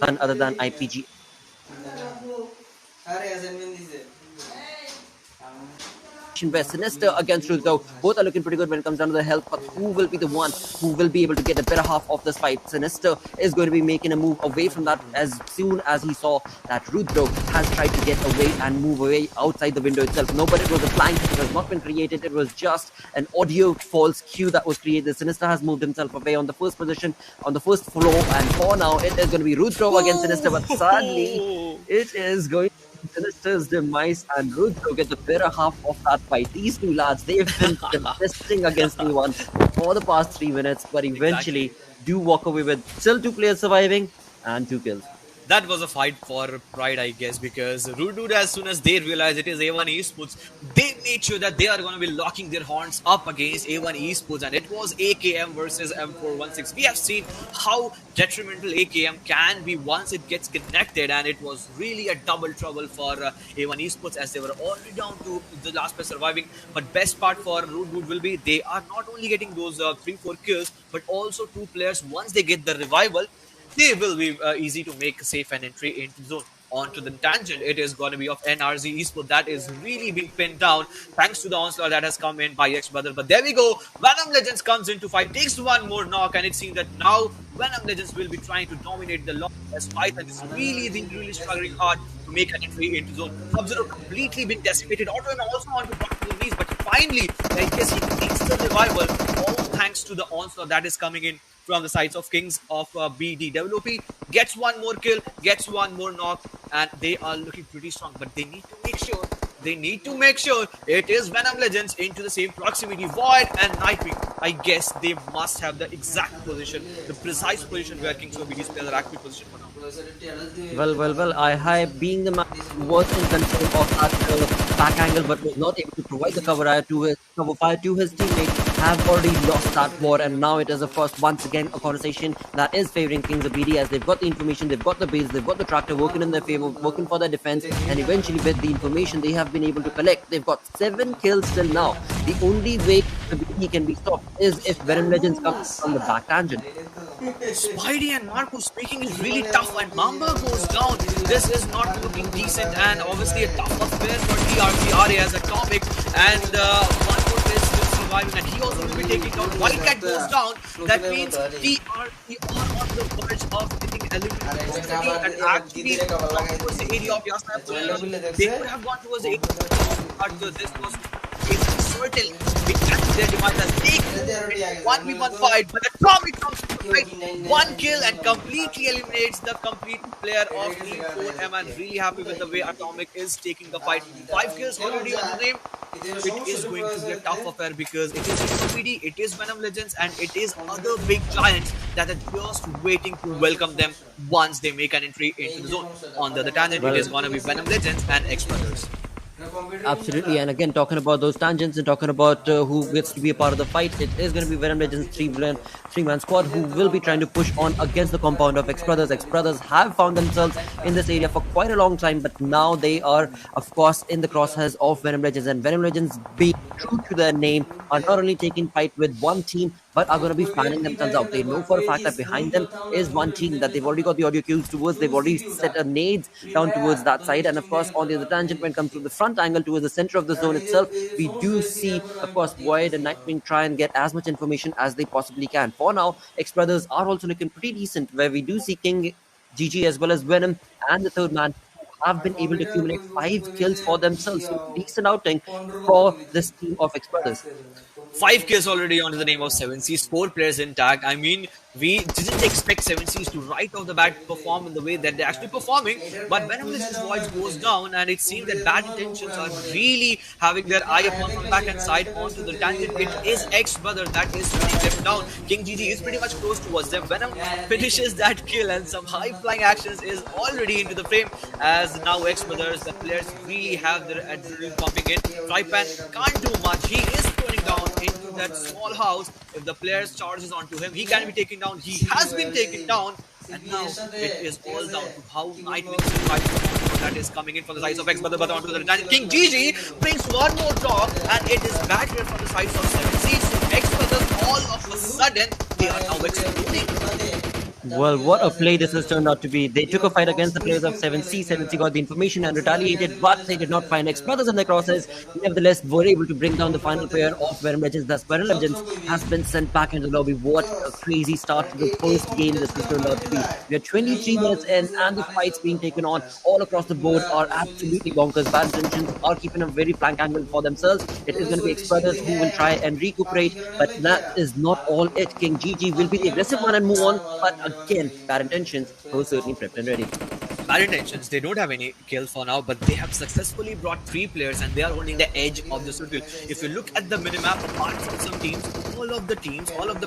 none other than IPG. Where Sinister against Rudro, both are looking pretty good when it comes down to the health, but who will be the one who will be able to get the better half of this fight? Sinister is going to be making a move away from that as soon as he saw that Rudro has tried to get away and move away outside the window itself. No, but it was a flank, it has not been created, it was just an audio false cue that was created. Sinister has moved himself away on the first position, on the first floor, and for now it is going to be Rudro against Sinister, but sadly it is going Sinister's demise, and Rudro get the better half of that fight. These two lads, they've been contesting against anyone for the past 3 minutes, but eventually do walk away with still 2 players surviving and 2 kills. That was a fight for pride, I guess, because Rude, as soon as they realized it is A1 Esports, they made sure that they are going to be locking their horns up against A1 Esports, and it was AKM versus M416. We have seen how detrimental AKM can be once it gets connected, and it was really a double trouble for A1 Esports as they were already down to the last player surviving. But best part for Rude will be they are not only getting those 3-4 kills, but also 2 players once they get the revival. They will be easy to make safe an entry into the zone. Onto the tangent, it is going to be of NRZ Esports that is really being pinned down thanks to the onslaught that has come in by X-Brother. But there we go, Venom Legends comes into fight, takes one more knock, and it seems that now Venom Legends will be trying to dominate the longest fight, and it's really struggling hard to make an entry into zone. Sub-Zero completely been decimated. Auto and also on to drop to the knees, but finally, I guess he takes the revival, all thanks to the onslaught that is coming in from the sides of Kings of BD. WP gets one more kill, gets one more knock, and they are looking pretty strong. But they need to make sure it is Venom Legends into the same proximity. Void and Nightwing, I guess they must have the exact position, the precise position where Kings of BD's players are actually positioned for now. Well, I being the man who was in control of that back angle but was not able to provide the cover fire to his teammates, have already lost that war, and now it is of course once again a conversation that is favoring Kings of BD as they've got the information, they've got the base, they've got the tractor working in their favor, working for their defense, and eventually with the information they have been able to collect, they've got 7 kills till now. The only way the BD can be stopped is if Venom Legends comes from the back tangent. Spidey and Marcus speaking is really tough, and Mamba goes down. This is not looking decent, and obviously a tough affair for TRTRA as Atomic, and one more player still surviving, and he also will be taking down. Wildcat goes down. That means TRT are on the verge of getting eliminated, and actually towards the area of Yasna. They could have gone towards the area, but this was certain. It actually their demise has taken 1v1 fight, but Atomic comes to fight, 1 kill and completely eliminates the complete player of Team 4M. I'm really happy with the way Atomic is taking the fight. 5 kills already on the name. It is going to be a tough affair because it is PD, it is Venom Legends, and it is other big giants that are just waiting to welcome them once they make an entry into the zone. On the other tangent, it is going to be Venom Legends and X-Brothers. Absolutely, and again talking about those tangents and talking about who gets to be a part of the fight, it is going to be Venom Legends 3-man squad who will be trying to push on against the compound of X-Brothers. X-Brothers have found themselves in this area for quite a long time, but now they are of course in the crosshairs of Venom Legends, and Venom Legends, being true to their name, are not only taking fight with one team but are going to be fanning themselves out. They know for a fact that behind them is one team that they've already got the audio cues towards, they've already set a nades down towards that side, and of course on the other tangent when it comes to the front angle towards the center of the zone itself, we do see of course Void and Nightwing try and get as much information as they possibly can. For now, X-Brothers are also looking pretty decent, where we do see King, GG as well as Venom and the third man have been able to accumulate 5 kills for themselves. So decent outing for this team of X-Brothers. 5 kills already onto the name of 7Cs, 4 players intact. I mean, we didn't expect 7Cs to right off the bat perform in the way that they're actually performing, but Venom Legends' voice goes down, and it seems that bad intentions are really having their eye upon the back and side onto the tangent. It is X-Brother that is shooting them down. King GG is pretty much close towards them. Venom finishes that kill, and some high-flying actions is already into the frame, as now X-Brothers, the players really have their adrenaline pumping in. Tripan can't do much. He is going down into that small house. If the players charges onto him, he can be taken down. He has been taken down, and now it is all down to how Nightwing survives. That is coming in from the sides of X-Brother, but onto the tangent. King GG brings one more drop, and it is back here from the sides of 7C. So X-Brothers, all of a sudden, they are now exploding. Well, what a play this has turned out to be. They took a fight against the players of 7C. 7C got the information and retaliated, but they did not find X Brothers in the crosses. Nevertheless, were able to bring down the final player of Venom Legends. Thus, Venom Legends has been sent back into the lobby. What a crazy start to the first game this has turned out to be. We are 23 minutes in, and the fights being taken on all across the board are absolutely bonkers. Bad Intentions are keeping a very flank angle for themselves. It is going to be X Brothers who will try and recuperate, but that is not all it. King GG will be the aggressive one and move on, but again, Bad Intentions were certainly prepped and ready. Bad Intentions, they don't have any kills for now, but they have successfully brought 3 players and they are holding the edge of the circle. If you look at the minimap, apart from some teams, all of the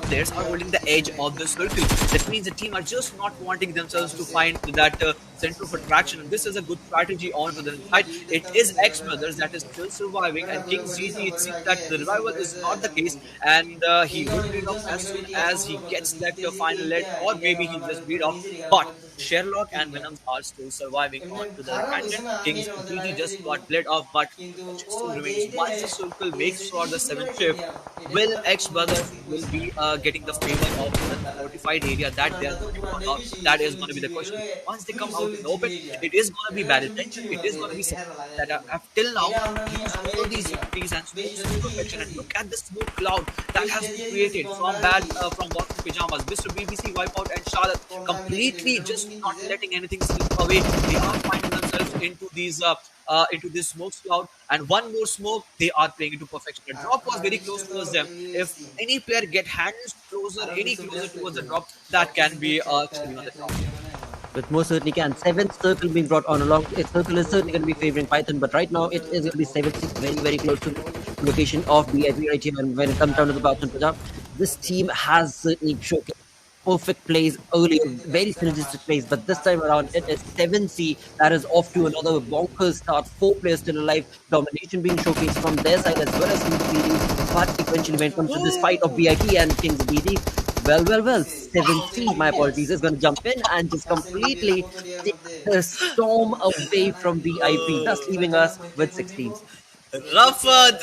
players are holding the edge of the circle. That means the team are just not wanting themselves to find that center of attraction. And this is a good strategy on to the side. It is X Brothers that is still surviving, and King's GG, it seems that the revival is not the case, and he will bleed off as soon as he gets that final lead, or maybe he'll just bleed off. But Sherlock and Venom are still surviving onto the tangent. King's GG just got bled off, but the question still remains. Once the circle makes for the 7th shift, will X Brothers will be getting the favor of the fortified area that they are looking for now? That is going to be the question. Once they come out in the open, it is going to be bad intention. It is going to be something that have till now used all these victories and smokes to perfection. And look at the smoke cloud that has been created from Boston Pajamas, Mr. BBC, Wipeout, and Charlotte, completely just not letting anything slip away. They are finding themselves into this smoke cloud, and one more smoke, they are playing into perfection. The drop was very close towards them. If any player get hands any closer towards the drop, that can be killing on the drop. But most certainly can. 7th circle being brought on along. Its circle is certainly going to be favoring Python, but right now it is going to be 7th, very, very close to the location of BIP right here. And when it comes down to the Boston Punjab, this team has certainly showcased perfect plays earlier, very synergistic plays, but this time around it is 7C that is off to another bonkers start. 4 players still alive, domination being showcased from their side as well as King's BD, but eventually when it comes to this fight of BIP and King's BD, well, 7C, my apologies, is going to jump in and just completely take the storm away from VIP, thus leaving us with 16. Rufford.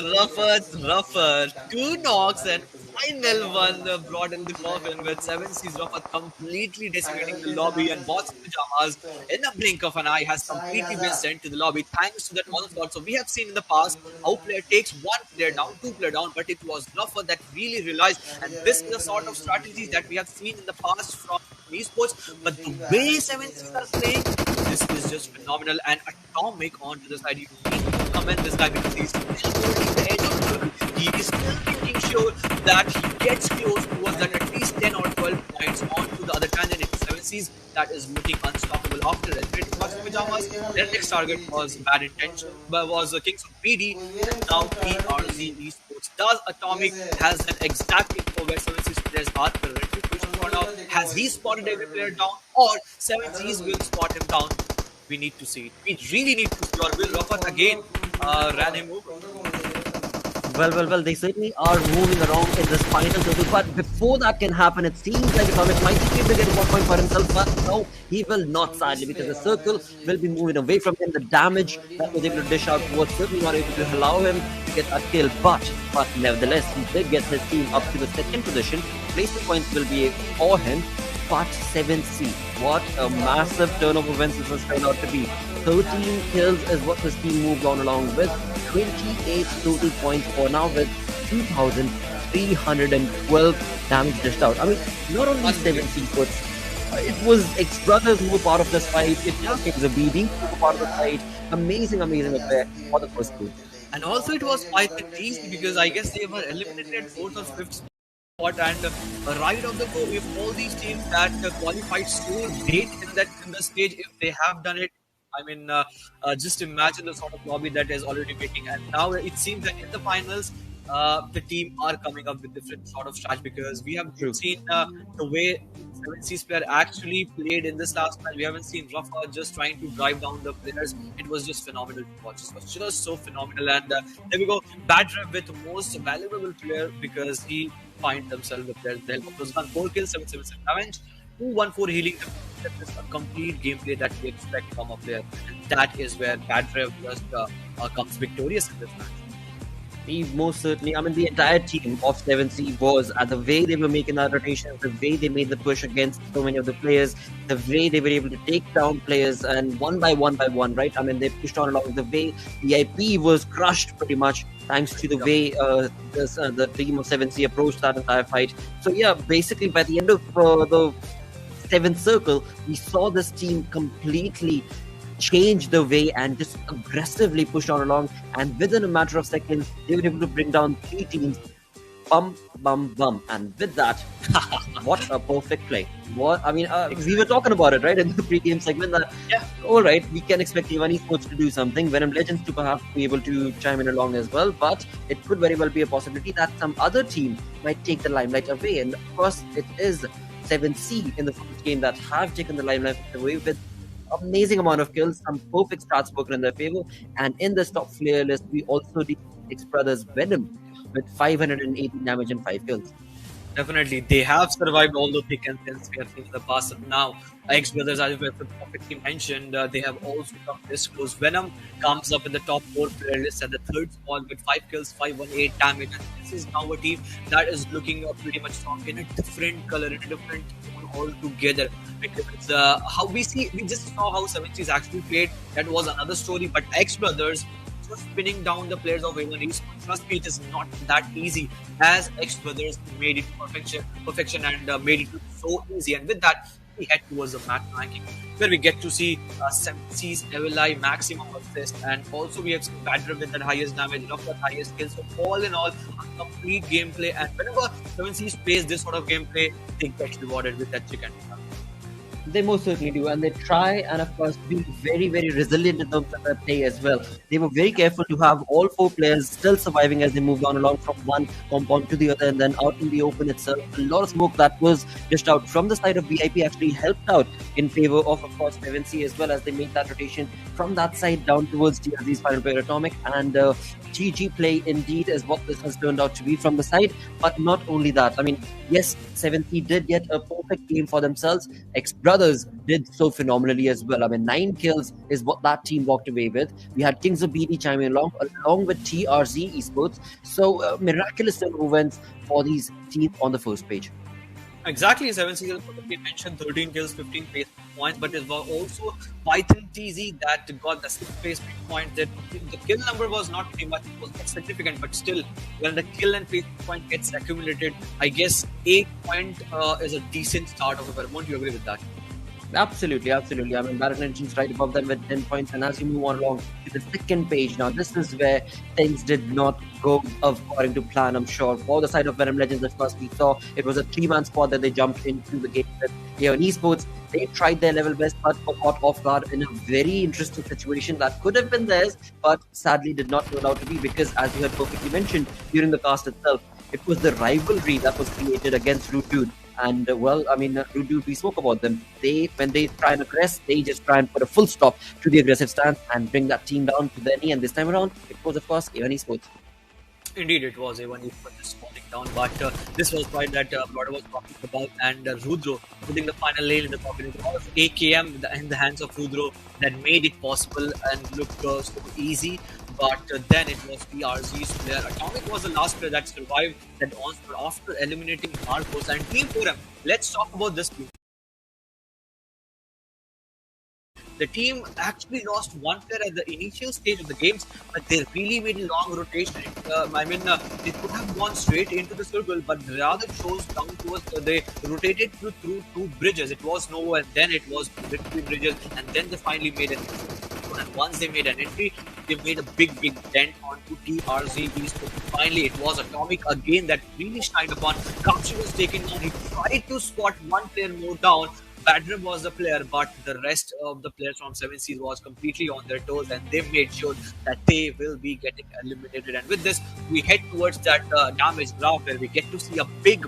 2 knocks and final one brought in the coffin with 7C's Rufford completely decimating the lobby, and Boston Pajamas in a blink of an eye has completely been sent to the lobby thanks to that onslaught. So we have seen in the past how player takes 1 player down, 2 player down, but it was Rufford that really realized, and this is the sort of strategies that we have seen in the past from esports, but the way 7C's are playing, this is just phenomenal and atomic onto the side. You need to commend this guy because he's still holding the edge of the circle. He is still making sure that he gets close towards that at least 10 or 12 points onto the other tangent. It's 7C's that is looking unstoppable after eliminating Boston Pajamas. Their next target was Bad Intention, but was Kings of PD, and now PRZ Esports. Does Atomic has an exact info where 7C's players are currently pushing for now? Has he spotted every player down, or 7C's will spot him down? We need to see it. We really need to see. Or will Rufford again ran him over? Well, they certainly are moving around in this final circle, but before that can happen, it seems like Atomic might be able to get 1 point for himself, but no, he will not, sadly, because the circle will be moving away from him. The damage that was able to dish out was certainly not able to allow him to get a kill, but nevertheless, he did get his team up to the 2nd position. Placement points will be for him, but 7C, what a massive turn of events this has turned out to be. 13 kills is what this team moved on along with. 28 total points for now with 2,312 damage dished out. I mean, not only 7C, but it was X Brothers who were part of this fight. It was a BD who were part of the fight. Amazing affair for the first group. And also it was quite easy because I guess they were eliminated at 4th or 5th spot, and right on the go, if all these teams that qualified so late in the stage, if they have done it, I mean, just imagine the sort of lobby that is already making. And now it seems that in the finals, the team are coming up with different sort of strategy, because we have seen the way 7C's player actually played in this last match. We haven't seen Rafa just trying to drive down the players. It was just phenomenal to watch. It was just so phenomenal. And there we go. Bad Rev with the most valuable player, because he finds themselves the players. They'll focus on 4 kills, 777 damage, 214 healing. That is a complete gameplay that we expect from a player. And that is where Bad Rev just comes victorious in this match. Most certainly. I mean, the entire team of 7C was the way they were making that rotation, the way they made the push against so many of the players, the way they were able to take down players and one by one, right? I mean, they pushed on along the way. VIP was crushed pretty much thanks to the way the team of 7C approached that entire fight. So, yeah, basically, by the end of the seventh circle, we saw this team completely change the way and just aggressively push on along. And within a matter of seconds, they were able to bring down three teams. Bum, bum, bum. And with that, what a perfect play. What I mean, we were talking about it, right, in the pre-game segment that, Yeah. all right, we can expect Ivan Esports to do something. Venom Legends to perhaps be able to chime in along as well. But it could very well be a possibility that some other team might take the limelight away. And of course, it is 7C in the first game that have taken the limelight away with amazing amount of kills, some perfect starts spoken in their favor. And in this top player list, we also did X Brothers Venom with 580 damage and 5 kills. Definitely, they have survived all the thick and thins we have seen in the past. And now, X Brothers, as you perfectly mentioned, they have also come this close. Venom comes up in the top 4 player list at the third spot with 5 kills, 518 damage. And this is now a team that is looking pretty much strong in a different color, in a different tone altogether. Because we just saw how 7Cs actually played. That was another story. But X Brothers just spinning down the players of A1 Esports. Trust me, it is not that easy, as X Brothers made it perfection and made it look so easy. And with that, we head towards the match ranking, where we get to see 7C's Evileye maximum assist, and also we have seen Badger with that highest damage, Rough with highest kills. So all in all, a complete gameplay. And whenever 7C's plays this sort of gameplay, they get rewarded with that chicken. They most certainly do, and they try and of course be very, very resilient in terms of their play as well. They were very careful to have all 4 players still surviving as they moved on along from one compound to the other and then out in the open itself. A lot of smoke that was dished out from the side of VIP actually helped out in favor of course 7C, as well as they made that rotation from that side down towards TRZ's final player Atomic. And GG play indeed is what this has turned out to be from the side. But not only that, I mean, yes, 7C did get a perfect game for themselves. X Brothers did so phenomenally as well. I mean, 9 kills is what that team walked away with. We had Kings of BD chiming along with TRZ Esports. So miraculous events for these teams on the first page. Exactly, 7 we mentioned 13 kills, 15 place points, but it was also Python TZ that got the 6 place point. That the kill number was not pretty much, it was not significant, but still, when the kill and place point gets accumulated, I guess 8 point is a decent start of a pair. Won't you agree with that? Absolutely, absolutely. I mean, Barrett Legends right above them with 10 points. And as you move on along to the second page, now this is where things did not go according to plan, I'm sure. For the side of Venom Legends, of course, we saw it was a 3-man squad that they jumped into the game with. Here in esports, they tried their level best, but were caught off guard in a very interesting situation that could have been theirs, but sadly did not turn out to be, because as you had perfectly mentioned during the cast itself, it was the rivalry that was created against Root Dude. And well, I mean, we spoke about them. When they try and aggress, they just try and put a full stop to the aggressive stance and bring that team down to their knee. And this time around, it was, of course, A1 Esports. Indeed, it was A1 Esports just falling down, but this was quite that Broder was talking about, and Rudro putting the final nail in the coffin. It was AKM in the hands of Rudro that made it possible and looked so easy. But then it was PRZ's player. Atomic was the last player that survived that onslaught after eliminating Marcos and Team 4M. Let's talk about this team. The team actually lost one player at the initial stage of the games, but they really made a long rotation. They could have gone straight into the circle, but rather chose down towards. They rotated through 2 bridges. It was Nova, and then it was between bridges, and then they finally made an entry. And once they made an entry, they made a big dent onto TRZ Esports. Finally, it was Atomic again that really shined upon. Kapshi was taken down. He tried to spot one player more down. Badram was the player, but the rest of the players from 7Cs was completely on their toes, and they made sure that they will be getting eliminated. And with this, we head towards that damage graph, where we get to see a big,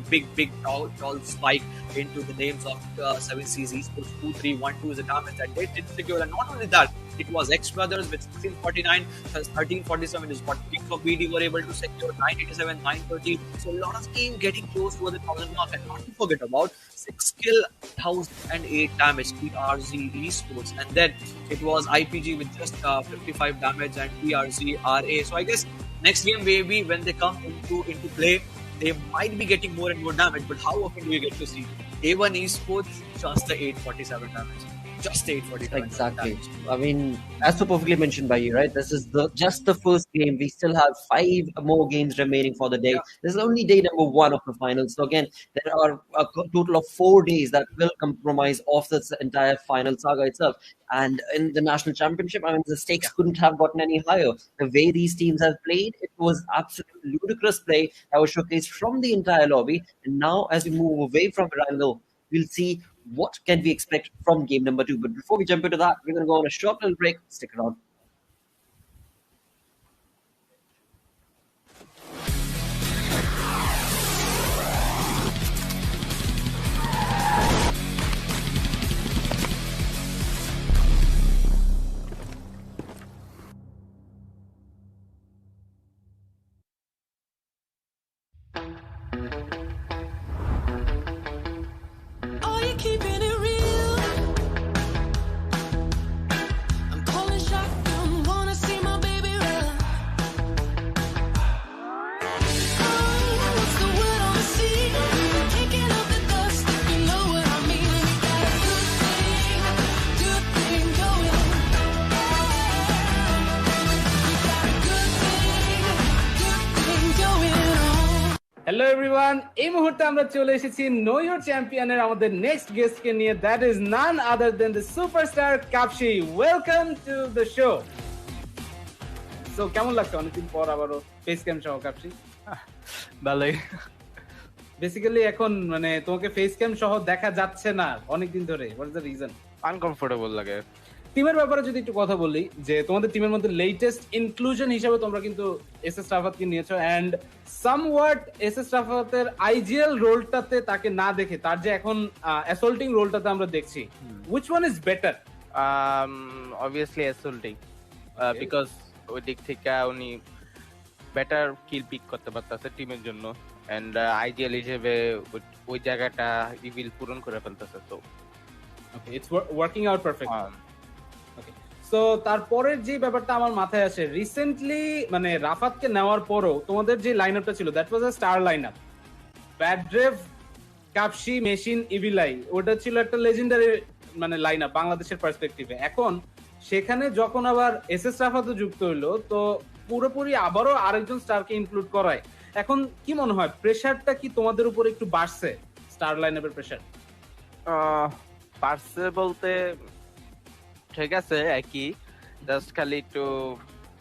tall spike into the names of 7Cs Esports. 2-3-1-2 is the damage that they did secure. And not only that, it was X Brothers with 1649, 1347 is what Kings of BD were able to secure, 987, 930. So a lot of team getting close to the 1000 mark. And not to forget about 6 kill, 1008 damage, TRZ Esports. And then it was IPG with just 55 damage and TRZ RA. So I guess Next game, maybe when they come into play, they might be getting more and more damage. But how often do we get to see A1 Esports just the 847 damage? Just the 847 Exactly. damage. I mean, as so perfectly mentioned by you, right? This is just the first game. We still have 5 more games remaining for the day. Yeah, This is only day number 1 of the finals. So again, there are a total of 4 days that will compromise of this entire final saga itself. And in the national championship, I mean, the yeah. stakes couldn't have gotten any higher. The way these teams have played, it was absolutely ludicrous play that was showcased from the entire lobby. And now, as we move away from Randall, we'll see what can we expect from game number 2. But before we jump into that, we're going to go on a short little break. Stick around. Are you keeping it real? I'm calling shotgun, wanna see my baby run. Oh, what's the word on the sea? Kicking up the dust, if you know what I mean. We got a good thing going. We got a good thing going on. Hello everyone, এই মুহূর্তে আমরা চলে এসেছি no your চ্যাম্পিয়নের আমাদের next গেস্টকে নিয়ে। That is none other than the superstar Kapshi. Welcome to the show. So কেমন লাগছে অনেকদিন পর আবারও ফেস ক্যাম সহ কাপশি? ভালোই। বেসিক্যালি এখন মানে তোমাকে ফেস ক্যাম সহ দেখা যাচ্ছে না অনেকদিন ধরে। What is the reason? Uncomfortable লাগে। টিমের ব্যাপারে যদি একটু কথা বলি, যে তোমাদের টিমের মধ্যে লেটেস্ট ইনক্লুশন হিসেবে তোমরা কিন্তু এসএস রাফাতকে নিয়েছো, অ্যান্ড সামওয়াট এসএস রাফাতের আইজিএল রোলটাতে তাকে না দেখে তার যে এখন অ্যাসল্টিং রোলটাতে আমরা দেখছি, which one is better? Obviously অ্যাসল্টিং, because ওই দিক থেকে উনি বেটার কিল পিক করতে পারতেছে টিমের জন্য, এন্ড আইজিএল হিসেবে ওই জায়গাটা ইভিল পূরণ করে ফেলতেছে। তো okay, it's working out perfect. Okay, so তারপরের যে ব্যাপারটা আমার মাথায় আসে, রিসেন্টলি মানে রাফাতকে নেওয়ার পরও তোমাদের যে লাইন আপটা ছিল, that was a star line up. ব্যাড্রেভ, কাপশি, মেশিন, ইভিলাই, ওটা ছিল একটা লেজেন্ডারি মানে লাইন আপ বাংলাদেশের পার্সপেক্টিভে। এখন সেখানে যখন আবার এসএস রাফাতও যুক্ত হইলো, তো পুরোপুরি আবারও আরেকজন স্টারকে ইনক্লুড করায়, এখন কি মনে হয় প্রেসারটা কি তোমাদের উপর একটু বাড়ছে? স্টার লাইন আপের প্রেসার পারছে বলতে ঠিক আছে, একই, জাস্ট খালি একটু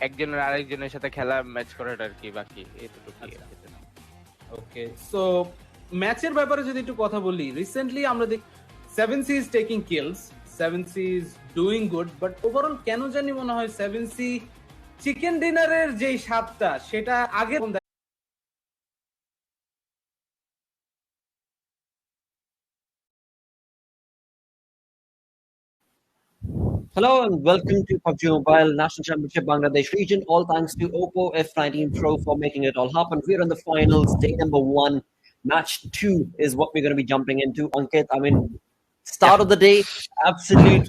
একজনের আরেকজনের সাথে খেলা ম্যাচ করাটা আর কি, বাকি এতটুকুই। ওকে, সো ম্যাচের ব্যাপারে যদি একটু কথা বলি, রিসেন্টলি আমরা দেখি 7C is taking kills, 7C is doing good, but overall কেন জানি মনে হয় 7C চিকেন ডিনারের যেই স্বাদটা সেটা আগে Hello and welcome to PUBG Mobile National Championship Bangladesh region. All thanks to Oppo F19 Pro for making it all happen. We're in the finals, day number 1. Match 2 is what we're going to be jumping into. Ankit, I mean, start of the day, absolute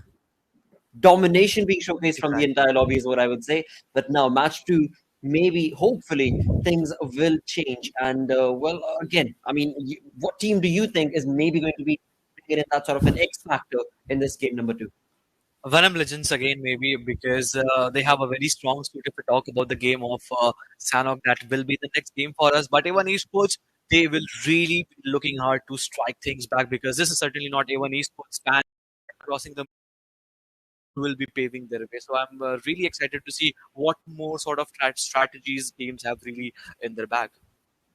domination being showcased from the entire lobby is what I would say. But now match 2, maybe, hopefully, things will change. And, well, again, I mean, what team do you think is maybe going to be in that sort of an X factor in this game number 2? Venom Legends again, maybe because they have a very strong suit if we talk about the game of Sanok. That will be the next game for us. But A1 Esports, they will really be looking hard to strike things back, because this is certainly not A1 Esports fan crossing the will be paving their way. So I'm really excited to see what more sort of strategies teams have really in their bag.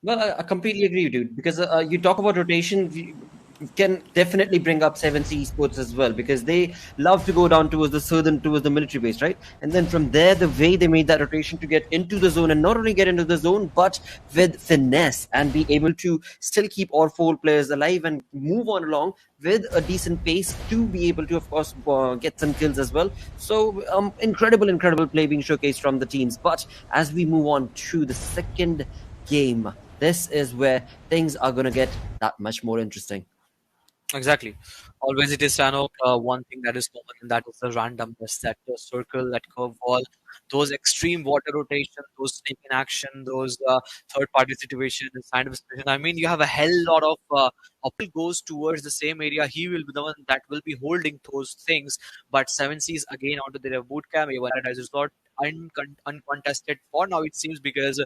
Well, I completely agree, dude. Because you talk about rotation, we can definitely bring up 7C Esports as well, because they love to go down towards the military base, right? And then from there, the way they made that rotation to get into the zone, and not only get into the zone, but with finesse and be able to still keep all 4 players alive and move on along with a decent pace to be able to, of course, get some kills as well. So incredible play being showcased from the teams. But as we move on to the second game, this is where things are going to get that much more interesting. Exactly. Always it is Sanok, one thing that is common, and that is the randomness, that circle, that curve wall, those extreme water rotation, those snake in action, those third party situation, and kind of situation. I mean, you have a hell lot of goes towards the same area. He will be the one that will be holding those things. But Seven Seas again onto their boot camp. A1 is not uncontested for now, it seems, because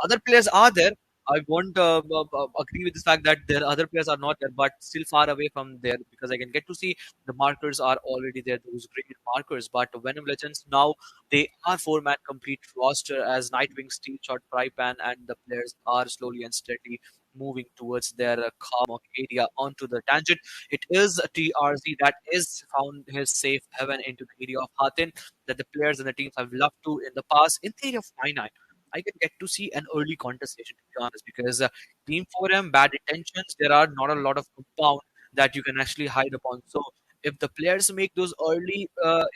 other players are there. I won't agree with the fact that there other players are not there, but still far away from there, because I can get to see the markers are already there, those green markers. But Venom Legends now, they are four-man complete roster as Nightwing, Steel Shot, Frypan, and the players are slowly and steadily moving towards their Karmok area onto the tangent. It is a TRZ that is found his safe haven into the area of Hatin, that the players and the teams have loved to in the past. In the area of 9 I can get to see an early contestation, to be honest, because Team 4M, bad intentions, there are not a lot of compound that you can actually hide upon. So if the players make those early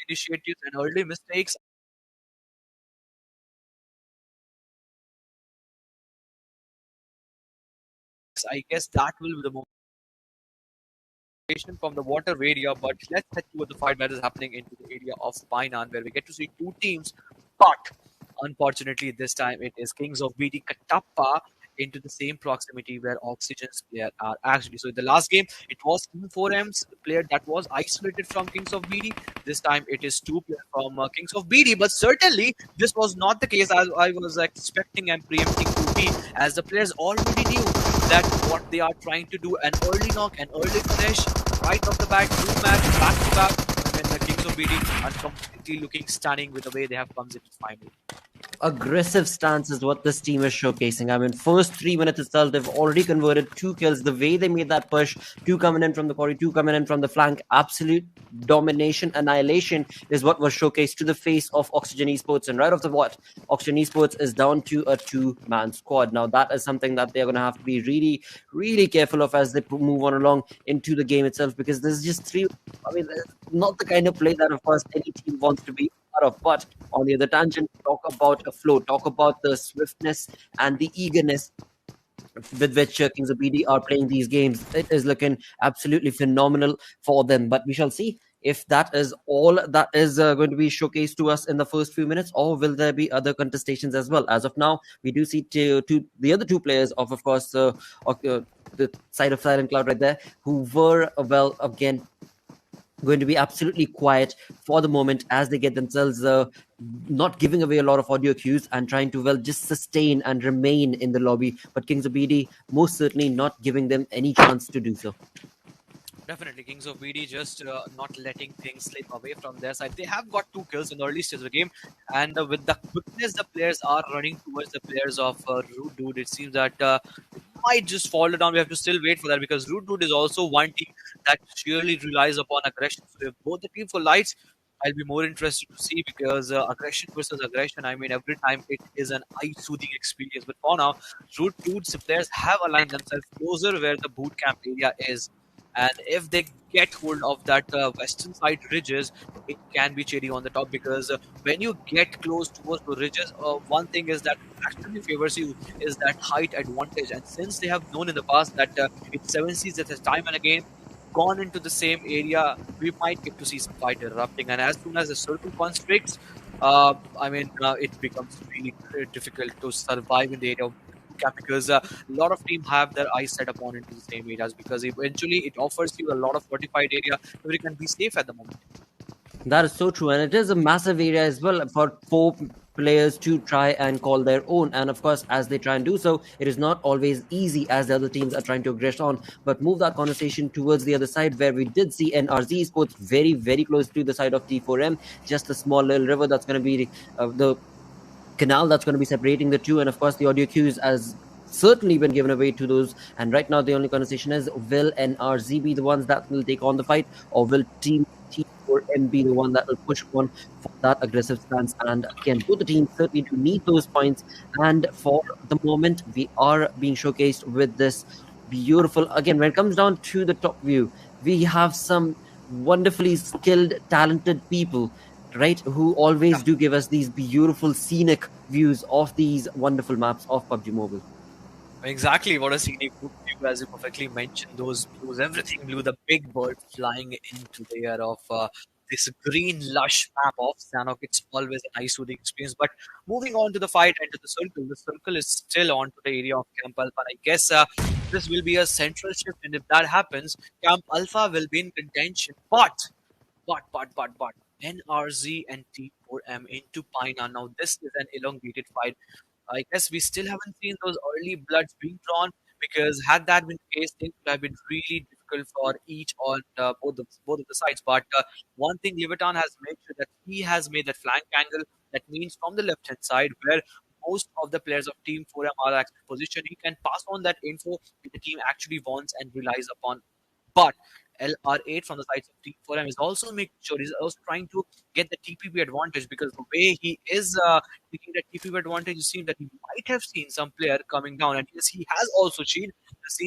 initiatives and early mistakes, I guess that will be the motivation from the water area. But let's head toward the fight that is happening into the area of Painan, where we get to see two teams. But unfortunately, this time it is Kings of BD Katappa into the same proximity where Oxygen's player are actually. So in the last game, it was Team 4M's player that was isolated from Kings of BD. This time it is two players from Kings of BD. But certainly this was not the case as I was expecting and preempting to be, as the players already knew that what they are trying to do, an early knock, an early finish, right off the bat, two match, back to back, and then the Kings of BD are completely looking stunning with the way they have come into final. Aggressive stance is what this team is showcasing. I mean, first 3 minutes itself, they've already converted 2 kills. The way they made that push, two coming in from the quarry, two coming in from the flank, absolute domination, annihilation is what was showcased to the face of Oxygen Esports. And right off the bat, Oxygen Esports is down to a two-man squad. Now, that is something that they're going to have to be really, really careful of as they move on along into the game itself, because there's just three. I mean, not the kind of play that, of course, any team wants to be part of. But on the other tangent, talk about a flow, talk about the swiftness and the eagerness with which Kings of BD are playing these games. It is looking absolutely phenomenal for them. But we shall see if that is all that is going to be showcased to us in the first few minutes, or will there be other contestations as well? As of now, we do see the other two players of course, the side of Silent Cloud right there, who were, well, again, going to be absolutely quiet for the moment as they get themselves not giving away a lot of audio cues and trying to, well, just sustain and remain in the lobby. But Kings of BD most certainly not giving them any chance to do so. Definitely, Kings of BD just not letting things slip away from their side. They have got 2 kills in the early stage of the game, and with the quickness the players are running towards the players of Rude Dude, it seems that it might just fall down. We have to still wait for that, because Rude Dude is also one team that surely relies upon aggression. So if both the team for lights, I'll be more interested to see, because aggression versus aggression, I mean, every time it is an eye-soothing experience. But for now, Root Dude's players have aligned themselves closer where the boot camp area is. And if they get hold of that western side ridges, it can be cherry on the top, because when you get close towards the ridges, one thing is that actually favors you is that height advantage. And since they have known in the past that it's 7 Seas that has time and again gone into the same area, we might get to see some fight erupting. And as soon as the circle constricts, it becomes really difficult to survive in the area of cap, because a lot of teams have their eyes set upon into the same areas, because eventually it offers you a lot of fortified area where you can be safe at the moment. That is so true, and it is a massive area as well for four players to try and call their own. And of course, as they try and do so, it is not always easy as the other teams are trying to aggress on. But move that conversation towards the other side, where we did see NRZ Sports very, very close to the side of T4M, just a small little river that's going to be the canal that's going to be separating the two. And of course, the audio cues has certainly been given away to those. And right now, the only conversation is, will NRZ be the ones that will take on the fight, or will Team T4M be the one that will push on for that aggressive stance? And again, both the teams certainly do need those points. And for the moment, we are being showcased with this beautiful, again, when it comes down to the top view, we have some wonderfully skilled, talented people, right, who always do give us these beautiful scenic views of these wonderful maps of PUBG Mobile. Exactly, what a scenic view issue, as you perfectly mentioned. Those blues, everything blue, the big bird flying into the air of this green lush map of Sanok. It's always a nice soothing experience. But moving on to the fight and to the circle is still on to the area of Camp Alpha. And I guess this will be a central shift, and if that happens, Camp Alpha will be in contention. But NRZ and T4M into Pina. Now this is an elongated fight. I guess we still haven't seen those early bloods being drawn, because had that been the case, things would have been really difficult for each on both of the sides. But one thing Levitan has made sure that he has made that flank angle. That means from the left hand side, where most of the players of Team 4M are actually positioned, he can pass on that info that the team actually wants and relies upon. But LR8 from the sides of T4M is also making sure he's also trying to get the TPP advantage, because the way he is taking that TPP advantage, you see that he might have seen some player coming down, and yes, he has also seen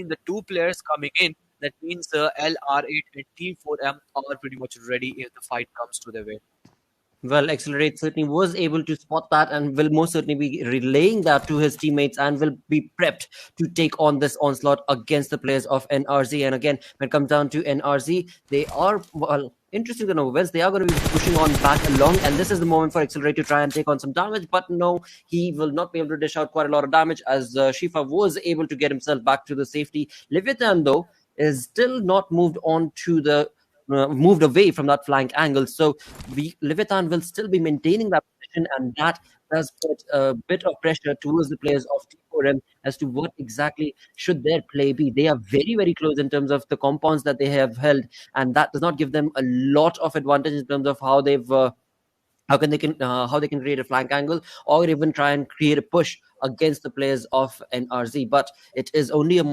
the two players coming in. That means LR8 and T4M are pretty much ready if the fight comes to their way. Well, Accelerate certainly was able to spot that and will most certainly be relaying that to his teammates and will be prepped to take on this onslaught against the players of NRZ. And again, when it comes down to NRZ, they are, well, interesting to know, Vince, they are going to be pushing on back along, and this is the moment for Accelerate to try and take on some damage, but no, he will not be able to dish out quite a lot of damage, as Shifa was able to get himself back to the safety. Leviathan, though, is still not moved on to the moved away from that flank angle. So Leviathan will still be maintaining that position, and that does put a bit of pressure towards the players of T4M as to what exactly should their play be. They are very, very close in terms of the compounds that they have held, and that does not give them a lot of advantage in terms of how they've how they can create a flank angle or even try and create a push against the players of NRZ. But it is only a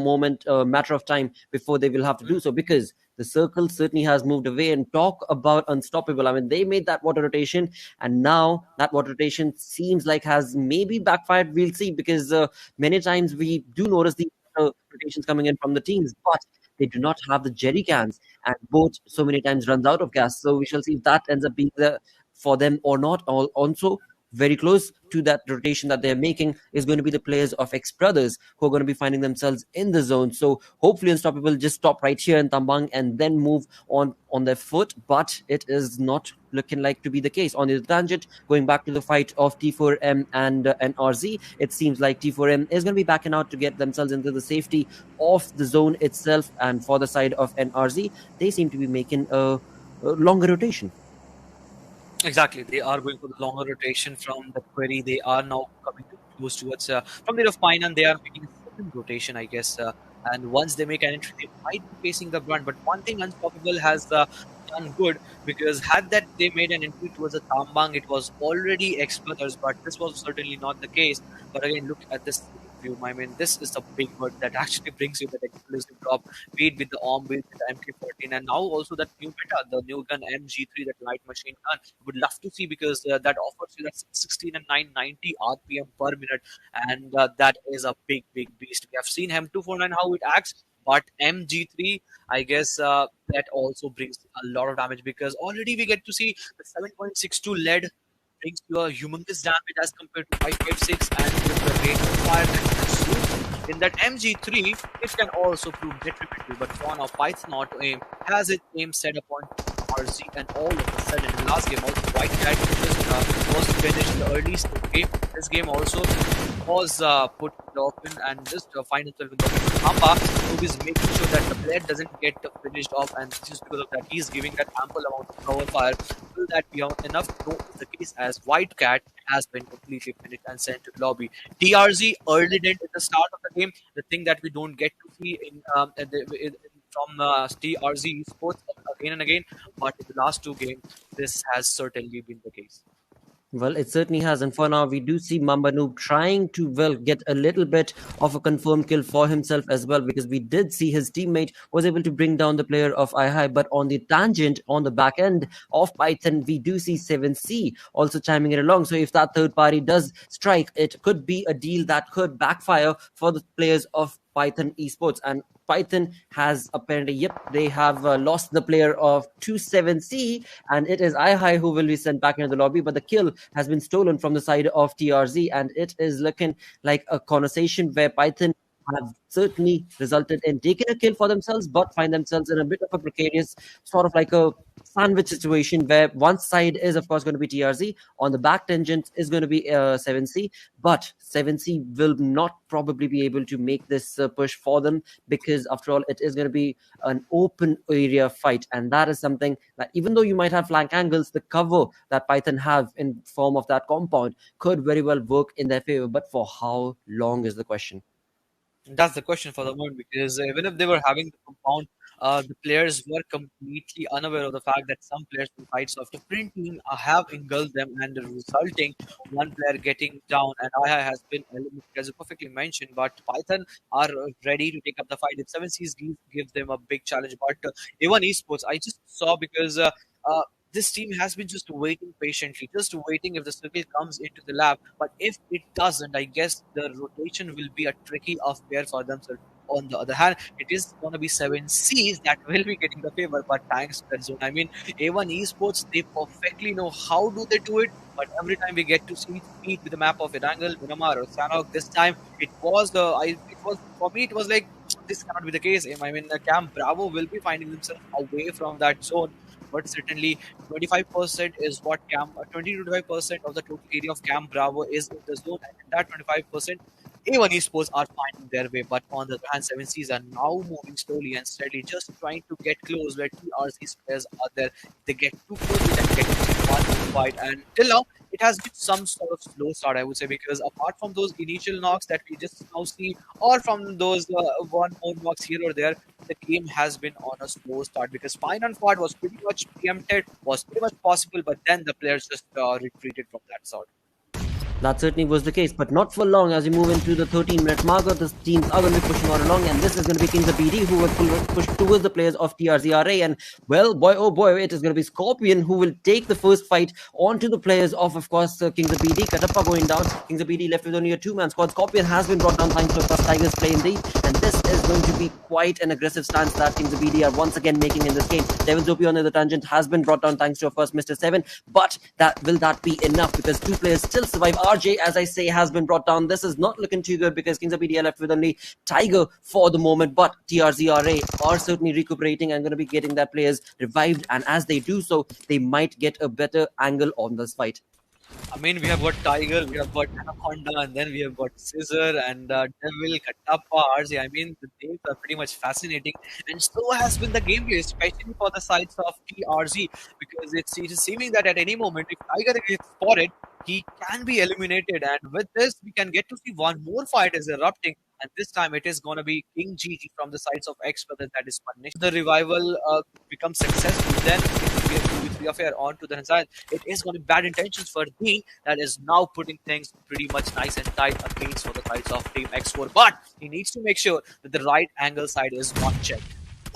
matter of time before they will have to do so, because the circle certainly has moved away. And talk about unstoppable. I mean, they made that water rotation, and now that water rotation seems like has maybe backfired. We'll see, because many times we do notice the rotations coming in from the teams, but they do not have the jerry cans, and boat so many times runs out of gas. So we shall see if that ends up being the for them or not. Also, very close to that rotation that they're making is going to be the players of X Brothers, who are going to be finding themselves in the zone. So hopefully Unstoppable just stop right here in Tambang and then move on their foot, but it is not looking like to be the case. On the tangent, going back to the fight of T4M and NRZ, it seems like T4M is going to be backing out to get themselves into the safety of the zone itself, and for the side of NRZ, they seem to be making a longer rotation. Exactly, they are going for the longer rotation from the query. They are now coming close towards from the of Pine, and they are making a second rotation, I guess. And once they make an entry, they might be facing the brunt. But one thing Unstoppable has done good, because had that they made an entry towards the Tambang, it was already Exploiters, but this was certainly not the case. But again, look at this view. I mean, this is the big bird that actually brings you that explosive drop, be it with the ARM, be it with the MK14, and now also that new meta, the new gun MG3, that light machine gun. Would love to see, because that offers you that 16 and 990 RPM per minute, and that is a big, big beast. We have seen M249 how it acts, but MG3, I guess that also brings a lot of damage, because already we get to see the 7.62 lead brings you a humongous damage as compared to 5.56, and with the range of fire that you consume in that MG3, it can also prove detrimental. But for now, Python auto aim has its aim set upon RZ, and all of a sudden, in the last game, also White Cat was finished in the early stage game. This game also was put in the open, and just find himself in the open. Hamba, who is making sure that the player doesn't get finished off, and just because of that, he's giving that ample amount of cover fire. Will that be enough? No, is the case, as White Cat has been completely finished and sent to the lobby. TRZ early did at the start of the game, the thing that we don't get to see from TRZ Sports again and again, but in the last two games, this has certainly been the case. Well, it certainly has. And for now, we do see Mamba Noob trying to, well, get a little bit of a confirmed kill for himself as well, because we did see his teammate was able to bring down the player of iHigh. But on the tangent, on the back end of Python, we do see 7C also chiming it along. So if that third party does strike, it could be a deal that could backfire for the players of Python Esports. And Python has apparently, they have lost the player of 27C, and it is iHigh who will be sent back into the lobby. But the kill has been stolen from the side of TRZ, and it is looking like a conversation where Python have certainly resulted in taking a kill for themselves, but find themselves in a bit of a precarious sort of like a sandwich situation where one side is of course going to be TRZ, on the back tangent is going to be 7C, but 7C will not probably be able to make this push for them, because after all it is going to be an open area fight, and that is something that even though you might have flank angles, the cover that Python have in form of that compound could very well work in their favor, but for how long is the question. That's the question for the moment, because even if they were having the compound, the players were completely unaware of the fact that some players from sides of different team have engulfed them, and resulting one player getting down. And Aya has been eliminated, as you perfectly mentioned. But Python are ready to take up the fight. If 7Cs give them a big challenge, but A1 Esports, I just saw because. This team has been just waiting patiently, just waiting if the circle comes into the lab. But if it doesn't, I guess the rotation will be a tricky affair for them. So on the other hand, it is going to be 7Cs that will be getting the favor. But thanks to that zone, I mean, A1 Esports, they perfectly know how do they do it. But every time we get to see meet with the map of Irangal, Miramar, or Sanok, this time it was it was for me. It was like this cannot be the case. I mean, Camp Bravo will be finding themselves away from that zone, but certainly 25% is what Camp 20 to 25% of the total area of Camp Bravo is in the zone, and in that 25%, A1 Esports are finding their way. But on the other hand, 7Cs are now moving slowly and steadily, just trying to get close where TRC's players are there. They get too close, they can get into one more fight, and till now, it has been some sort of slow start, I would say, because apart from those initial knocks that we just now see, or from those one more knocks here or there, the game has been on a slow start because Spine and Fart was pretty much preempted, was pretty much possible, but then the players just retreated from that sort. That certainly was the case, but not for long. As we move into the 13-minute marker, the teams are going to be pushing on along, and this is going to be Kings of BD who will push towards the players of TRZRA. And well, boy, oh boy, it is going to be Scorpion who will take the first fight onto the players of course, Kings of BD. Katappa going down. Kings of BD left with only a two-man squad. Scorpion has been brought down thanks to first Tiger's play indeed, and this is going to be quite an aggressive stance that Kings of BD are once again making in this game. Devil Zopi on the other tangent has been brought down thanks to of course Mr. 7, but will that be enough? Because two players still survive. RJ, as I say, has been brought down. This is not looking too good because Kings of BD are left with only Tiger for the moment, but TRZRA are certainly recuperating and going to be getting their players revived, and as they do so, they might get a better angle on this fight. I mean, we have got Tiger, we have got Anaconda, and then we have got Scissor and Devil, Katappa, RJ. I mean, the names are pretty much fascinating, and so has been the gameplay, especially for the sides of TRZ, because it is seeming that at any moment, if Tiger gets spotted, he can be eliminated, and with this, we can get to see one more fight is erupting. And this time it is going to be King GG from the sides of X Brothers that is punished. The revival becomes successful, then it will be a 2v3 affair on to the side. It is going to be bad intentions for D that is now putting things pretty much nice and tight against for the sides of Team X4. But he needs to make sure that the right angle side is not checked.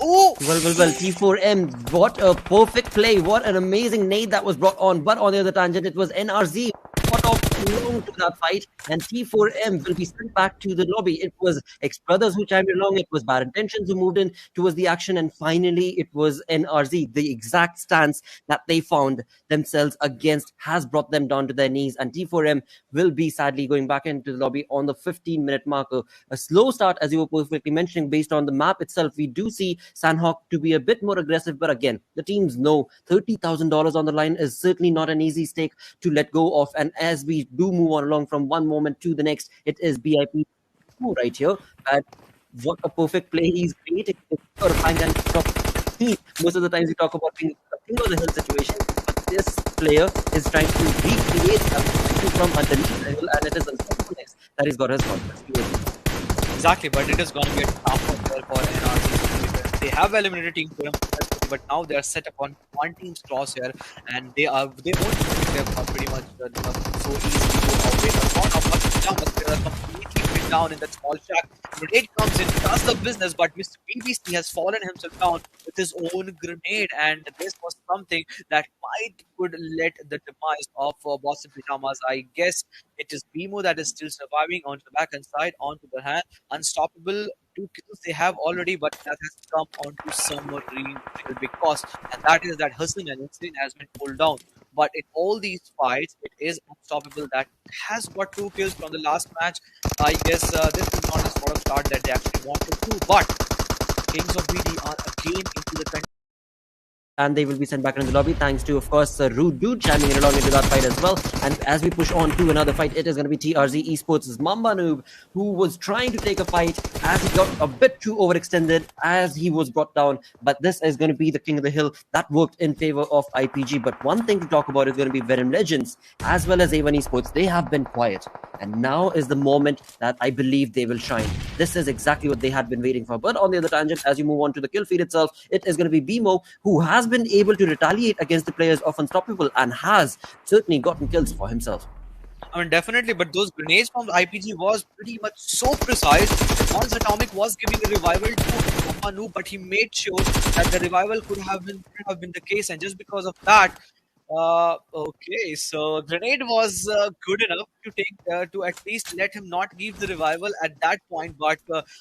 Oh! Well, T4M, what a perfect play. What an amazing nade that was brought on. But on the other tangent, it was NRZ cut off along to that fight, and T4M will be sent back to the lobby. It was X Brothers who chimed along, it was Bad Intentions who moved in towards the action, and finally it was NRZ. The exact stance that they found themselves against has brought them down to their knees, and T4M will be sadly going back into the lobby on the 15-minute marker. A slow start, as you were perfectly mentioning, based on the map itself. We do see Sandhawk to be a bit more aggressive, but again, the teams know $30,000 on the line is certainly not an easy stake to let go of, and as we do move on along from one moment to the next, it is BIP right here. And what a perfect play he's creating. Most of the times we talk about being a king of the hill situation, but this player is trying to recreate something from underneath the hill, and it is unstoppable that he's got his confidence. Exactly, but it is going to be a tough one for NRC because they have eliminated Team Kuram, but now they are set upon one team's crosshair, and they won't be pretty much so easy to go away. But not how much down, but they are completely pinned down in that small shack. Grenade comes in, does the business, but Mr. BBC has fallen himself down with his own grenade, and this was something that could let the demise of Boston Pyjamas. I guess it is Bimo that is still surviving onto the back end side, onto the hand. Unstoppable, 2 kills they have already, but that has come onto some real big cost, and that is that Hassan and Hussein has been pulled down. But in all these fights, it is Unstoppable that has got 2 kills from the last match. I guess this is not his sort of start that they actually wanted to. But Kings of BD are again into the and they will be sent back into the lobby thanks to, of course, Rude Dude chiming in along into that fight as well. And as we push on to another fight, it is going to be TRZ Esports' Mamba Noob, who was trying to take a fight as he got a bit too overextended as he was brought down. But this is going to be the King of the Hill that worked in favor of IPG. But one thing to talk about is going to be Venom Legends as well as A1 Esports. They have been quiet. And now is the moment that I believe they will shine. This is exactly what they had been waiting for. But on the other tangent, as you move on to the kill feed itself, it is going to be BMO, who has been able to retaliate against the players of Unstoppable and has certainly gotten kills for himself. I mean, definitely, but those grenades from the IPG was pretty much so precise. Once Atomic was giving a revival to Manu, but he made sure that the revival could have been the case, and just because of that, okay, so grenade was good enough to take to at least let him not give the revival at that point. But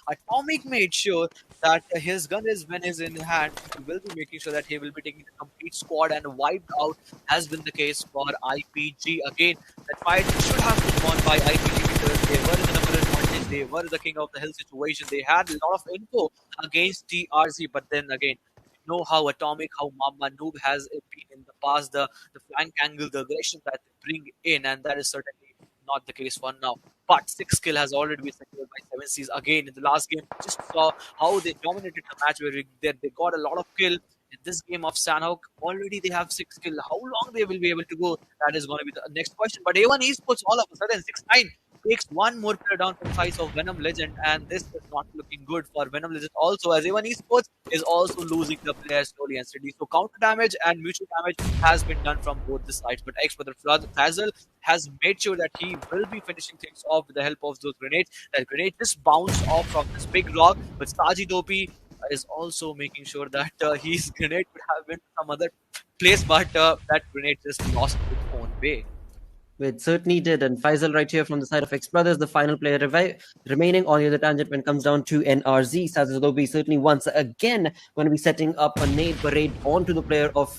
Atomic made sure that his gun is when is in hand. He will be making sure that he will be taking the complete squad and wiped out. Has been the case for IPG again. That fight should have been won by IPG because they were in the number advantage. They were the king of the hill situation. They had a lot of info against TRZ, but then again, know how Atomic, how Mamba Noob has been in the past, the flank angle, the aggression that they bring in, and that is certainly not the case for now. But 6 kill has already been secured by 7 Cs again in the last game. Just saw how they dominated the match where they got a lot of kill. In this game of Sandhawk, already they have 6 kill. How long they will be able to go? That is going to be the next question. But A1 Esports all of a sudden 6-9 takes one more player down from the size of Venom Legend, and this is not looking good for Venom Legend also, as A1 Esports is also losing the players slowly and steadily. So counter damage and mutual damage has been done from both the sides, but ex-brother Fazal has made sure that he will be finishing things off with the help of those grenades. That grenade just bounced off from this big rock, but Saji Dopi is also making sure that his grenade would have been some other place, but that grenade just lost its own way. It certainly did. And Faisal right here from the side of X Brothers, the final player remaining on the other tangent when it comes down to NRZ. Sazadobi certainly once again going to be setting up a nade parade onto the player of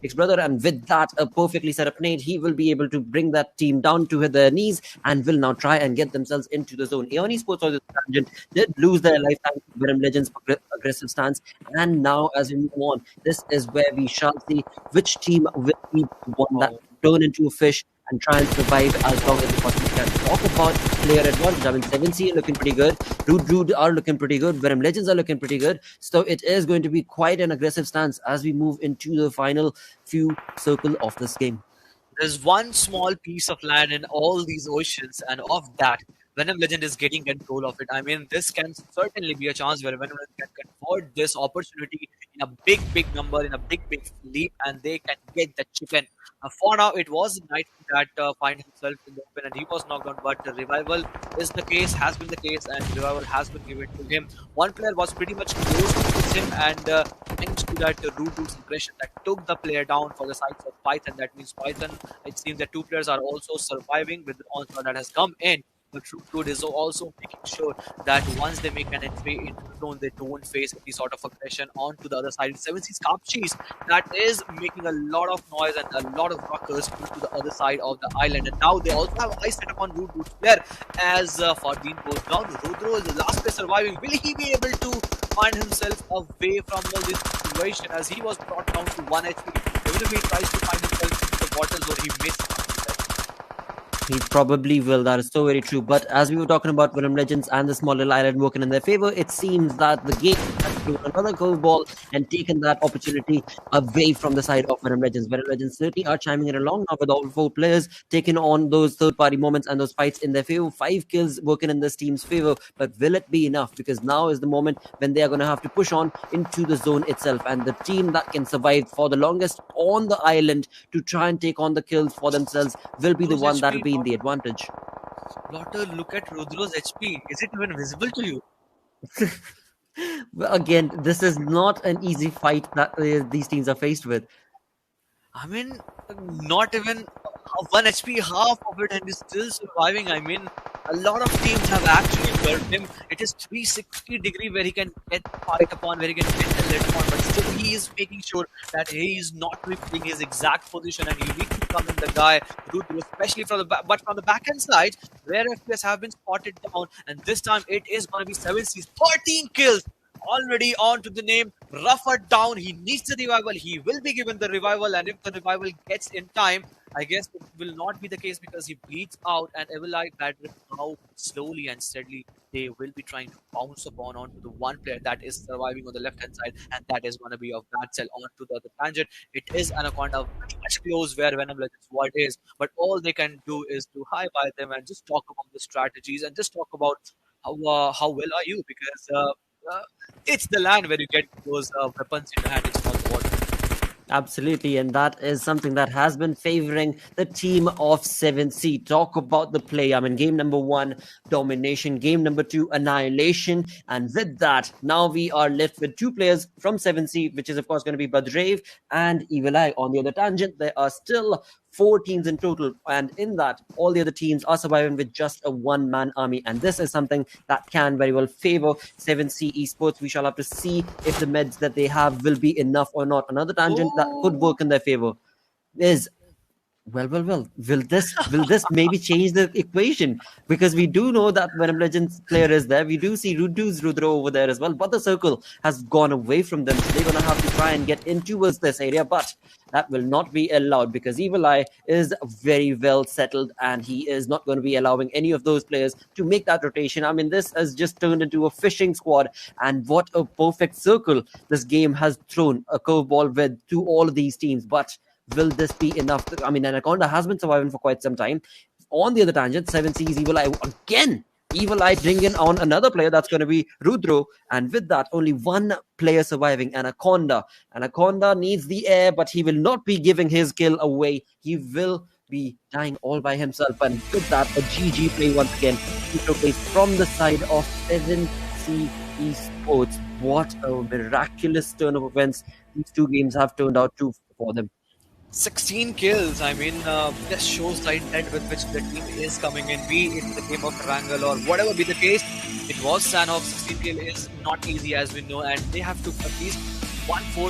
X Brother. And with that, a perfectly set up nade, he will be able to bring that team down to their knees and will now try and get themselves into the zone. Aeon Esports on the tangent did lose their lifetime Venom Legends aggressive stance. And now as we move on, this is where we shall see which team will be the one that turn into a fish and try and survive as long as they possibly can. Talk about player advantage. I mean, 7C are looking pretty good. Rude are looking pretty good. Venom Legends are looking pretty good. So it is going to be quite an aggressive stance as we move into the final few circle of this game. There's one small piece of land in all these oceans, and of that, Venom Legend is getting control of it. I mean, this can certainly be a chance where Venom Legend can convert this opportunity in a big number, in a big leap, and they can get the chicken. For now, it was Knight that find himself in the open, and he was knocked down. But the revival is the case, has been the case, and revival has been given to him. One player was pretty much close to him, and thanks to that Rude Dude's aggression that took the player down for the sides of Python. That means Python, it seems that 2 players are also surviving with the onslaught that has come in. But Rude Dude is also making sure that once they make an entry into the zone, they don't face any sort of aggression onto the other side. 7C's Kapchis, that is making a lot of noise and a lot of ruckus to the other side of the island. And now they also have a high setup on Rude Dude's player as Fardeen goes down. Rudro is the last player surviving. Will he be able to find himself away from all this situation as he was brought down to 1 HP? Even if he tries to find himself in the waters where he missed something there. He probably will. That is so very true. But as we were talking about Venom Legends and the small little island working in their favor, it seems that the game has thrown another curveball and taken that opportunity away from the side of Venom Legends. Venom Legends certainly are chiming it along now with all 4 players taking on those third-party moments and those fights in their favor. 5 kills working in this team's favor. But will it be enough? Because now is the moment when they are going to have to push on into the zone itself. And the team that can survive for the longest on the island to try and take on the kills for themselves will be the one that will be in the advantage. Blotter, look at Rudro's HP. Is it even visible to you? Well, again, this is not an easy fight that these teams are faced with. I mean, not even 1 HP, half of it, and he's still surviving. I mean, a lot of teams have actually hurt him. It is 360-degree where he can get fight upon, where he can get the lead upon, but still he is making sure that he is not repeating his exact position, and you need to coming the guy, Rudra, especially from the but from the backhand side, where FPS have been spotted down, and this time it is going to be 7C's 13 kills. Already on to the name, Rafa down. He needs the revival. He will be given the revival, and if the revival gets in time, I guess it will not be the case because he bleeds out. And Evil Eye Bad Rip now slowly and steadily they will be trying to bounce upon onto the one player that is surviving on the left hand side, and that is going to be of Bad Cell onto the other tangent. It is Anaconda pretty much close where Venom Legends Vault is, but all they can do is to hi bye them and just talk about the strategies and just talk about how well are you, because it's the land where you get those weapons in your hand. It's not the water. Absolutely, and that is something that has been favoring the team of 7C. Talk about the play. I mean, game number 1, domination. Game number 2, annihilation. And with that, now we are left with 2 players from 7C, which is, of course, going to be Badrave and Evil Eye. On the other tangent, there are still 4 teams in total, and in that, all the other teams are surviving with just a one-man army, and this is something that can very well favor 7C Esports. We shall have to see if the meds that they have will be enough or not. Another tangent that could work in their favor is well. Will this maybe change the equation? Because we do know that Venom Legends player is there. We do see Rudra over there as well, but the circle has gone away from them. So they're gonna have to try and get in towards this area, but that will not be allowed because Evil Eye is very well settled and he is not going to be allowing any of those players to make that rotation. I mean, this has just turned into a fishing squad, and what a perfect circle this game has thrown a curveball with to all of these teams. But will this be enough? I mean, Anaconda has been surviving for quite some time. On the other tangent, 7C's Evil Eye again. Evil Eye bringing on another player that's going to be Rudro, and with that, only one player surviving, Anaconda. Anaconda needs the air, but he will not be giving his kill away. He will be dying all by himself, and with that, a GG play once again. Showcase from the side of 7C Esports. What a miraculous turn of events these 2 games have turned out to for them. 16 kills. I mean, this shows the intent with which the team is coming in, be it the game of Wrangle or whatever be the case. It was Sanov. 16 kill is not easy, as we know, and they have to at least 1/4